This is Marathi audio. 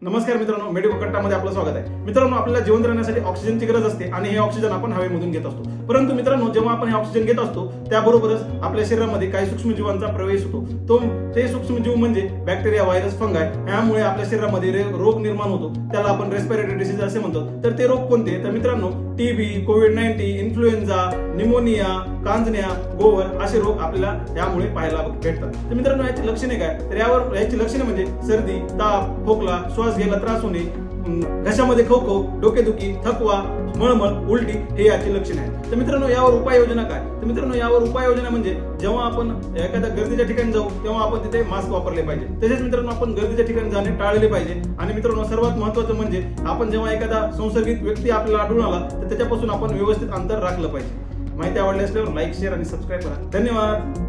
नमस्कार मित्रांनो, मेडिको कट्टामध्ये आपलं स्वागत आहे. मित्रांनो, आपल्याला जिवंत राहण्यासाठी ऑक्सिजनची गरज असते आणि हे ऑक्सिजन आपण हवेमधून घेत असतो. परंतु मित्रांनो, जेव्हा आपण हे ऑक्सिजन घेत असतो त्याबरोबरच आपल्या शरीरामध्ये काही सूक्ष्मजीवांचा प्रवेश होतो. ते सूक्ष्मजीव म्हणजे बॅक्टेरिया, व्हायरस, फंगाय. यामुळे आपल्या शरीरामध्ये रोग निर्माण होतो. त्याला आपण रेस्पिरेटरी डिसीज असे म्हणतो. तर ते रोग कोणते? तर मित्रांनो, टीबी, कोविड-19, इन्फ्लुएन्झा, निमोनिया, कांजण्या, गोवर असे रोग आपल्याला यामुळे पाहायला भेटतात. तर मित्रांनो, याची लक्षणे काय? तर याची लक्षणे म्हणजे सर्दी, ताप, खोकला, श्वास घ्यायला त्रास होणे, घशामध्ये खवखव, डोकेदुखी, थकवा, मळमळ, उलटी हे याची लक्षणे आहेत. तर मित्रांनो, यावर उपाययोजना काय? तर मित्रांनो, यावर उपाययोजना म्हणजे जेव्हा आपण एखाद्या गर्दीच्या ठिकाणी जाऊ तेव्हा आपण तिथे मास्क वापरले पाहिजे. तसेच मित्रांनो, आपण गर्दीच्या ठिकाणी जाणे टाळले पाहिजे. आणि मित्रांनो, सर्वात महत्त्वाचं म्हणजे आपण जेव्हा एखादा संसर्गित व्यक्ती आपल्याला आढळून आला तर त्याच्यापासून आपण व्यवस्थित अंतर राखलं पाहिजे. माहिती आवडली असल्यावर लाईक, शेअर आणि सबस्क्राईब करा. धन्यवाद.